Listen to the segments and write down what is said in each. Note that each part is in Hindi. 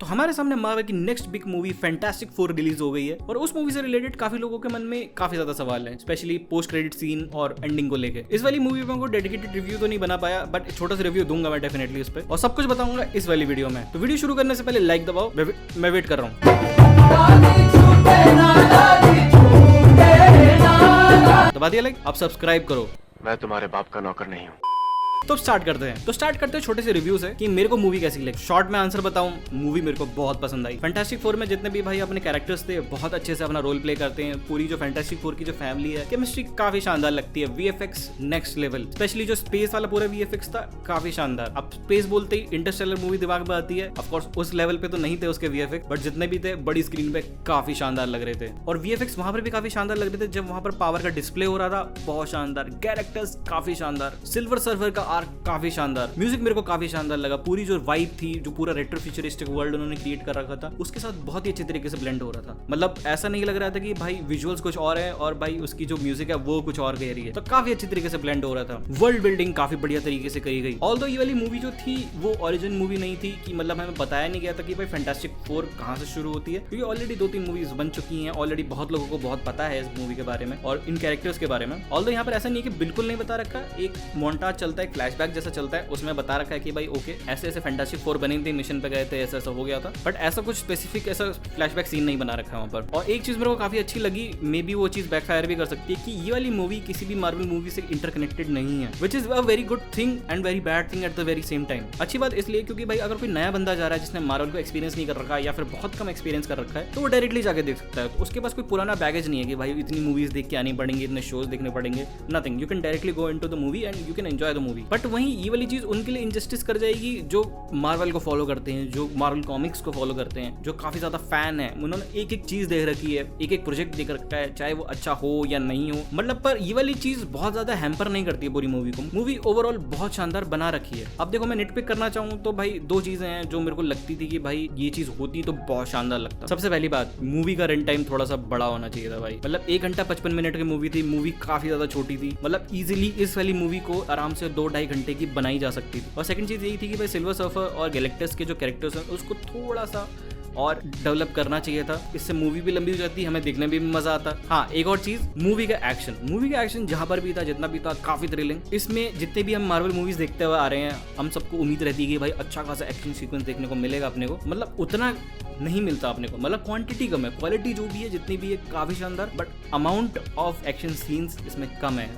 हमारे सामने मार्वल की next big movie fantastic four release हो गई है और उस मूवी से रिलेटेड काफी लोगों के मन में काफी ज्यादा सवाल है, स्पेशली पोस्ट क्रेडिट सीन और एंडिंग को लेके। इस वाली मूवी में कोई डेडिकेटेड रिव्यू तो नहीं बना पाया, बट छोटा सा रिव्यू दूंगा मैं डेफिनेटली उस पर, और सब कुछ बताऊंगा इस वाली वीडियो में। तो वीडियो शुरू करने से पहले लाइक दबाओ, मैं वेट कर रहा हूँ। दबा दिया लाइक, अब सब्सक्राइब करो। मैं तुम्हारे बाप का नौकर नहीं हूँ। तो स्टार्ट करते हैं छोटे से रिव्यू से कि मेरे को मूवी कैसी लगी। शॉर्ट में आंसर बताऊं, मूवी मेरे को बहुत पसंद आई। फैंटास्टिक फोर में जितने भी भाई अपने कैरेक्टर्स थे बहुत अच्छे से अपना रोल प्ले करते हैं। पूरी जो फैंटास्टिक फोर की जो फैमिली है, केमिस्ट्री काफी शानदार लगती है। वीएफएक्स नेक्स्ट लेवल, स्पेशली जो स्पेस वाला पूरा वीएफएक्स था काफी शानदार। अब स्पेस बोलते ही इंटरस्टेलर मूवी दिमाग में आती है। ऑफ कोर्स उस लेवल पे तो नहीं थे उसके वीएफएक्स, बट जितने भी थे बड़ी स्क्रीन पे काफी शानदार लग रहे थे। और वीएफएक्स वहां पर भी काफी शानदार लग रहे थे जब वहां पर पावर का डिस्प्ले हो रहा था, बहुत शानदार। कैरेक्टर्स काफी शानदार, सिल्वर सर्फर का आर्क काफी शानदार, म्यूजिक मेरे को काफी शानदार लगा। पूरी जो वाइब थी, जो पूरा रेट्रो फ्यूचरिस्टिक वर्ल्ड उन्होंने क्रिएट कर रखा था, उसके साथ बहुत ही अच्छे तरीके से ब्लेंड हो रहा था। मतलब ऐसा नहीं लग रहा था कि भाई विजुअल्स कुछ और है और भाई उसकी जो म्यूजिक है वो कुछ और कह रही है। तो काफी अच्छे तरीके से ब्लेंड हो रहा था। वर्ल्ड बिल्डिंग काफी बढ़िया तरीके से करी गई। ऑल्दो ये वाली मूवी जो थी वो ओरिजिन मूवी नहीं थी, कि मतलब हमें बताया नहीं गया था कि भाई फैंटास्टिक फोर कहां से शुरू होती है, क्योंकि ऑलरेडी 2-3 मूवीज बन चुकी हैं। ऑलरेडी बहुत लोगों को बहुत पता है इस मूवी के बारे में और इन कैरेक्टर्स के बारे में। ऑल्दो यहाँ पर ऐसा नहीं है कि बिल्कुल नहीं बता रखा, एक मोन्टाज चलता है, फ्लैशबैक जैसा चलता है, उसमें बता रखा है कि भाई ओके ऐसे ऐसे फैंटास्टिक फोर बनी थी, मिशन पे गए थे, ऐसा ऐसा हो गया था, बट ऐसा कुछ स्पेसिफिक ऐसा फ्लैशबैक सीन नहीं बना रखा है वहां पर। और एक चीज मेरे को काफी अच्छी लगी, मे बी वो चीज बैकफायर भी कर सकती है, कि ये वाली मूवी किसी भी मार्वल मूवी से इंटरकनेक्टेड नहीं है, which is a very good thing and very bad thing at the very same time. अच्छी बात इसलिए क्योंकि भाई अगर कोई नया बंदा जा रहा है जिसने मार्वल को एक्सपीरियंस नहीं कर रखा है या फिर बहुत कम एक्सपीरियंस कर रखा है, तो वो डायरेक्टली जाके देख सकता है। तो उसके पास कोई पुराना बैगेज नहीं है कि भाई इतनी मूवीज देख के आनी पड़ेंगी, इतने शोज देखने पड़ेंगे, nothing. You can directly go into the movie and you can enjoy the movie. But वहीं ये वाली चीज उनके लिए इनजस्टिस कर जाएगी जो मार्वल को फॉलो करते हैं, जो मार्वल कॉमिक्स को फॉलो करते हैं, जो काफी ज्यादा फैन है। उन्होंने एक एक चीज देख रखी है, एक एक प्रोजेक्ट देख रखा है, चाहे वो अच्छा हो या नहीं हो, मतलब। पर ये वाली चीज बहुत ज्यादा हैम्पर नहीं करती है पूरी मूवी को। मूवी ओवरऑल बहुत शानदार बना रखी है। अब देखो, मैं निटपिक करना चाहूँ तो भाई 2 चीजें हैं जो मेरे को लगती थी कि भाई ये चीज होती तो बहुत शानदार लगता। सबसे पहली बात, मूवी का रन टाइम थोड़ा सा बड़ा होना चाहिए था भाई। मतलब 1 घंटा 55 मिनट की मूवी थी, मूवी काफी ज्यादा छोटी थी। मतलब इजिली इस वाली मूवी को आराम से 2-2.5 घंटे की बनाई जा सकती थी। और सेकंड चीज यही थी कि भाई सिल्वर सर्फर और गैलेक्टस के जो कैरेक्टर्स हैं उसको थोड़ा सा और डेवलप करना चाहिए था। इससे मूवी भी लंबी हो जाती, हमें देखने में भी मजा आता। हाँ, एक और चीज, मूवी का एक्शन जहां पर भी था, जितना भी था, काफी थ्रिलिंग। इसमें जितने भी हम मार्वल मूवीज देखते हुए आ रहे हैं, हम सबको उम्मीद रहती है कि भाई अच्छा खासा एक्शन सीक्वेंस देखने को मिलेगा अपने को। मतलब उतना नहीं मिलता अपने को, मतलब क्वांटिटी कम है, क्वालिटी जो भी है जितनी भी है काफी शानदार, but amount of action scenes इसमें कम है।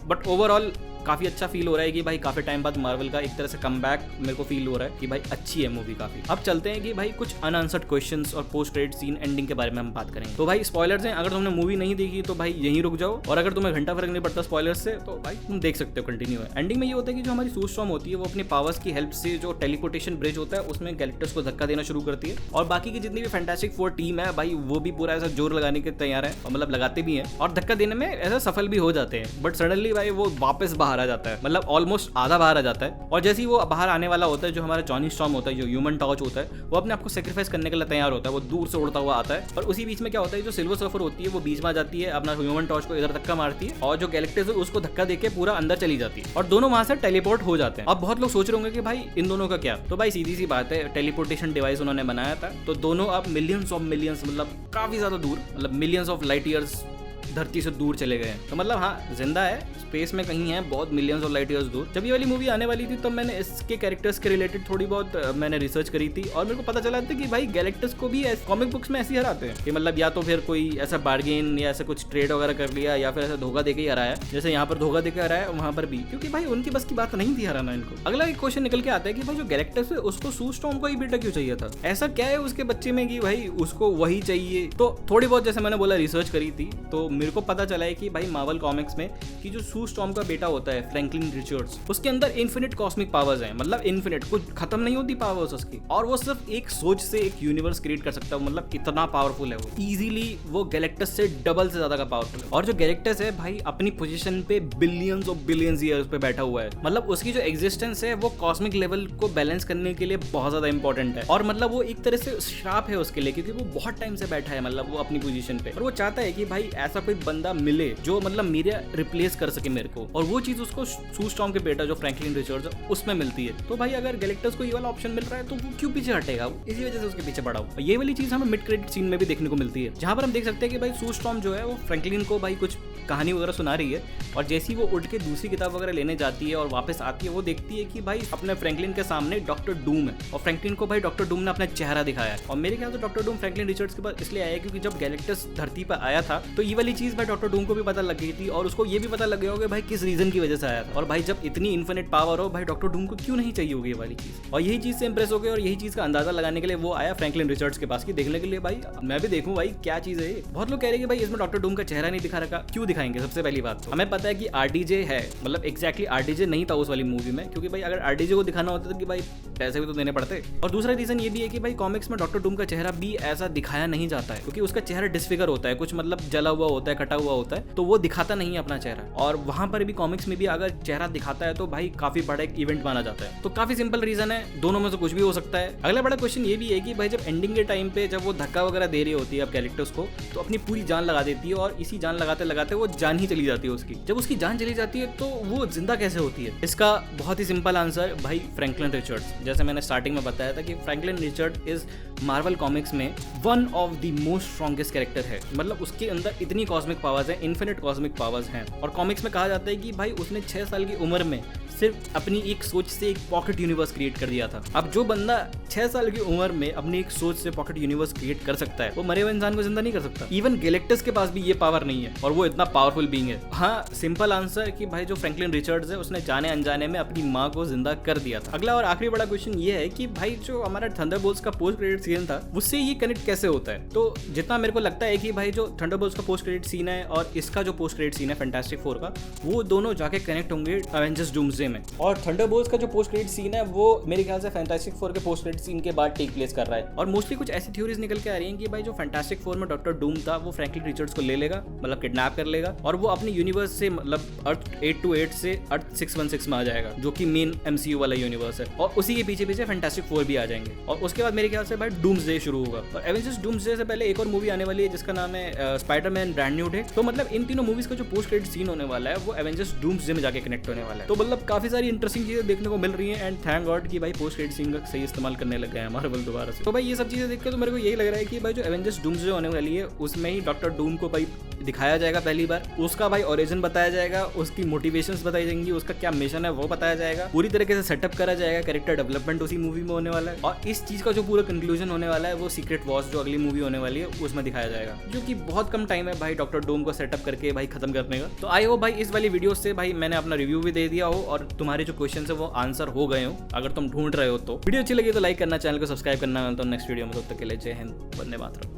बट ओवरऑल काफी अच्छा फील हो रहा है कि भाई काफी टाइम बाद मार्वल का एक तरह से कमबैक मेरे को फील हो रहा है कि भाई अच्छी है मूवी काफी। अब चलते हैं कि भाई कुछ अनआंसर्ड क्वेश्चंस और पोस्ट क्रेडिट सीन एंडिंग के बारे में हम बात करेंगे। तो भाई स्पॉयलर्स हैं, अगर तुमने मूवी नहीं देखी तो भाई यहीं रुक जाओ, और अगर तुम्हें घंटा फर्क नहीं पड़ता स्पॉयलर्स से तो भाई तुम देख सकते हो, कंटिन्यू है। एंडिंग में ये होता है कि जो हमारी सू स्टॉर्म होती है वो अपनी पावर्स की हेल्प से जो टेलीपोर्टेशन ब्रिज होता है उसमें गैलेक्टस को धक्का देना शुरू करती है, और बाकी की जितनी भी फैंटास्टिक फोर टीम है भाई वो भी पूरा ऐसा जोर लगाने के तैयार है, और मतलब लगाते भी हैं और धक्का देने में ऐसा सफल भी हो जाते हैं। बट सडनली भाई वो वापस बाहर आ जाता है, मतलब ऑलमोस्ट आधा बाहर आ जाता है। और जैसे ही वो बाहर आने वाला होता है, जो हमारा जॉनी स्टॉर्म होता है, जो ह्यूमन टॉर्च होता है, वो अपने आपको सेक्रीफाइस करने के लिए तैयार होता है। वो दूर से उड़ता हुआ आता है, और उसी बीच में क्या होता है, जो सिल्वर सर्फर होती है वो बीच में आ जाती है, अपना ह्यूमन टॉर्च को इधर धक्का मारती है, और जो गैलेक्टस है उसको धक्का देके पूरा अंदर चली जाती है, और दोनों वहां से टेलीपोर्ट हो जाते हैं। अब बहुत लोग सोच रहे होंगे कि भाई इन दोनों का क्या, तो भाई सीधी सी बात है, टेलीपोर्टेशन डिवाइस उन्होंने बनाया था, तो दोनों अब मिलियंस ऑफ मिलियंस, मतलब काफी ज्यादा दूर, मतलब मिलियंस ऑफ लाइट ईयर्स धरती से दूर चले गए हैं। तो मतलब हाँ, जिंदा है, स्पेस में कहीं है, बहुत मिलियंस ऑफ लाइट ईयर्स दूर। जब ये वाली मूवी आने वाली थी तो मैंने इसके कैरेक्टर्स के रिलेटेड थोड़ी बहुत मैंने रिसर्च करी थी, और मेरे को पता चला था कि भाई गैलेक्टस को भी कॉमिक बुक्स में ऐसे ही हराते हैं, कि मतलब या तो फिर कोई ऐसा बार्गेन या ऐसा कुछ ट्रेड वगैरह कर लिया, या फिर ऐसा धोखा देके ही हराया, जैसे यहाँ पर धोखा देके हराया वहां पर भी, क्योंकि भाई उनकी बस की बात नहीं थी हराना इनको। अगला एक क्वेश्चन निकल के आता है कि भाई जो गैलेक्टस है उसको सू स्टॉर्म का ही बेटा क्यों चाहिए था? ऐसा क्या है उसके बच्चे में कि भाई उसको वही चाहिए? तो थोड़ी बहुत, जैसे मैंने बोला, रिसर्च करी थी, तो मेरे को पता चला है कि भाई मार्वल कॉमिक्स में कि जो सू स्टॉर्म का बेटा होता है फ्रैंकलिन रिचर्ड्स, उसके अंदर इन्फिनिट कॉस्मिक पावर्स हैं, मतलब इन्फिनिट, कुछ खत्म नहीं होती पावर्स उसकी, और वो सिर्फ एक सोच से एक यूनिवर्स क्रिएट कर सकता है, मतलब इतना पावरफुल है वो। इजीली वो गैलेक्टस से डबल से ज्यादा का पावरफुल है, और जो गैलेक्टस है भाई अपनी पोजीशन पे बिलियंस ऑफ बिलियंस ईयर्स पे बैठा हुआ है, मतलब उसकी जो एग्जिस्टेंस है वो कॉस्मिक लेवल को बैलेंस करने के लिए बहुत ज्यादा इंपॉर्टेंट है, और मतलब वो एक तरह से श्राप है उसके लिए, क्योंकि वो बहुत टाइम से बैठा है, मतलब वो अपनी पोजीशन पे, और वो चाहता है कि भाई ऐसा कोई बंदा मिले जो मतलब मेरे रिप्लेस कर सके मेरे को, और वो चीज उसको सू स्टॉर्म के बेटा जो फ्रैंकलिन रिचर्ड्स है उसमें मिलती है। तो भाई अगर गैलेक्टस को ये वाला ऑप्शन मिल रहा है तो वो क्यों पीछे हटेगा, वो इसी वजह से उसके पीछे पड़ा हुआ। ये वाली चीज हमें मिड क्रेडिट सीन में भी देखने को मिलती है, जहां पर हम देख सकते हैं कि भाई सू स्टॉर्म जो है वो फ्रैंकलिन को भाई कुछ कहानी वगैरह सुना रही है, और जैसे ही वो उठ के दूसरी किताब वगैरह लेने जाती है और वापस आती है, वो देखती है कि भाई अपने फ्रैंकलिन के सामने डॉक्टर डूम है, और फ्रैंकलिन को भाई डॉक्टर डूम ने अपना चेहरा दिखाया है। और मेरे ख्याल से डॉक्टर डूम फ्रैंकलिन रिचर्ड्स के पास इसलिए आया क्योंकि जब गैलेक्टस धरती पर आया था तो ये वाली चीज भाई डॉक्टर डूम को भी पता लग गई थी, और उसको ये भी पता लग गया होगा भाई किस रीजन की वजह से आया था। और भाई जब इतनी इन्फिनिट पावर हो, भाई डॉक्टर डूम को क्यों नहीं चाहिए होगी ये वाली चीज। और यही चीज से इंप्रेस हो गए, और यही चीज का अंदाजा लगाने के लिए वो आया फ्रैंकलिन रिचर्ड्स के पास की देखने के लिए भाई मैं भी देखूं भाई क्या चीज है। बहुत लोग कह रहे हैं कि भाई इसमें डॉक्टर डूम का चेहरा नहीं दिखा रखा, क्यों दिखाएंगे। सबसे पहली बात तो हमें पता है कि आरडीजे है, मतलब एग्जैक्टली आरडीजे नहीं था उस वाली मूवी में, क्योंकि भाई अगर आरडीजे को दिखाना होता तो कि भाई पैसे भी तो देने पड़ते। और दूसरा रीजन ये भी है कि भाई कॉमिक्स में डॉक्टर डूम का चेहरा भी ऐसा दिखाया नहीं जाता है, क्योंकि उसका चेहरा डिसफिगर होता है, कुछ मतलब जला हुआ होता है, कटा हुआ होता है, तो वो दिखाता नहीं है अपना चेहरा। और वहां पर भी कॉमिक्स में भी अगर चेहरा दिखाता है तो भाई काफी बड़ा एक इवेंट माना जाता है। तो काफी सिंपल रीजन है, दोनों में से कुछ भी हो सकता है। अगला बड़ा क्वेश्चन ये भी है कि भाई जब एंडिंग के टाइम पे जब वो धक्का वगैरह दे रही होती है अब कैरेक्टर्स को, तो अपनी पूरी जान लगा देती है, और इसी जान लगाते लगाते वो जान ही चली जाती है उसकी। जब उसकी जान चली जाती है तो वो जिंदा कैसे होती है? इसका बहुत ही सिंपल आंसर भाई फ्रैंकलिन रिचर्ड्स। जैसे मैंने स्टार्टिंग में बताया था कि Franklin Richard is Marvel Comics में one of the most strongest character है, मतलब उसके अंदर इतनी कॉस्मिक पावर्स है, इन्फिनिट कॉस्मिक पावर्स हैं। और कॉमिक्स में कहा जाता है कि भाई उसने 6 साल की उम्र में सिर्फ अपनी एक सोच से एक पॉकेट यूनिवर्स क्रिएट कर दिया था। अब जो बंदा 6 साल की उम्र में अपनी एक सोच से पॉकेट यूनिवर्स क्रिएट कर सकता है, वो मरे हुए इंसान को जिंदा नहीं कर सकता। इवन गैलेक्टस के पास भी ये पावर नहीं है, और वो इतना पावरफुल बीइंग है। हाँ, सिंपल आंसर कि भाई जो फ्रैंकलिन रिचर्ड्स है उसने जाने अनजाने में अपनी माँ को जिंदा कर दिया था। अगला और आखिरी बड़ा क्वेश्चन ये है कि भाई जो हमारा थंडरबोल्ट्स का पोस्ट क्रेडिट सीन था उससे ये कनेक्ट कैसे होता है? तो जितना मेरे को लगता है कि भाई जो थंडरबोल्ट्स का पोस्ट क्रेडिट सीन है और इसका जो पोस्ट क्रेडिट सीन है फैंटास्टिक फोर का, वो दोनों जाके कनेक्ट होंगे एवेंजर्स डूम्सडे में। और थंडरबोल्ट्स का जो पोस्ट क्रेडिट सीन है वो मेरे ख्याल से फैंटास्टिक फोर के पोस्ट क्रेडिट सीन के बाद टेक प्लेस कर रहा है। और मोस्टली कुछ ऐसी थ्योरीज निकल के आ रही हैं कि भाई जो फैंटास्टिक फोर में डॉक्टर डूम था वो फ्रैंकलिन रिचर्ड्स को ले लेगा, मतलब किडनैप कर लेगा, और वो अपने यूनिवर्स से मतलब अर्थ 828 से अर्थ 616 में आ जाएगा, जो कि मेन MCU वाला यूनिवर्स है, और उसी के पीछे पीछे फैंटास्टिक फोर भी आ जाएंगे। और उसके बाद मेरे ख्याल से भाई डूम्सडे शुरू होगा। और एवेंजर्स डूम्सडे से पहले एक और मूवी आने वाली है जिसका नाम है स्पाइडरमैन ब्रांड न्यू डे। तो मतलब इन तीनों मूवीज का जो पोस्ट क्रेडिट सीन होने वाला है वो एवेंजर्स डूम्सडे में जाके कनेक्ट होने वाला है। तो मतलब काफी सारी इंटरेस्टिंग चीजें देखने को मिल रही है, एंड थैंक गॉड कि भाई पोस्ट क्रेडिट सीन का सही इस्तेमाल करने लग गए हैं मार्वल दोबारा से। तो भाई ये सब चीजें देख के तो मेरे को यही लग रहा है कि भाई जो एवेंजर्स डूम्सडे होने वाली है उसमें ही डॉक्टर डूम को भाई दिखाया जाएगा पहली बार, उसका भाई ओरिजिन बताया जाएगा, उसकी मोटिवेशंस बताई जाएंगी, उसका क्या मिशन है वो बताया जाएगा, पूरी तरीके से सेटअप करा जाएगा, कैरेक्टर डेवलपमेंट उसी मूवी में होने वाला है, और इस चीज का जो पूरा कंक्लूजन होने वाला है वो सीक्रेट वॉर्स जो अगली मूवी होने वाली है उसमें दिखाया जाएगा, जो कि बहुत कम टाइम है भाई डॉक्टर डूम को सेटअप करके भाई खत्म करने का। तो आई होप भाई इस वाली वीडियो से भाई मैंने अपना रिव्यू भी दे दिया हो और तुम्हारे जो क्वेश्चन है वो आंसर हो गए हो। अगर तुम ढूंढ रहे हो तो वीडियो अच्छी लगी तो लाइक करना, चैनल को सब्सक्राइब करना। मिलता हूं नेक्स्ट वीडियो में, तब तक के लिए जय हिंद, वंदे मातरम।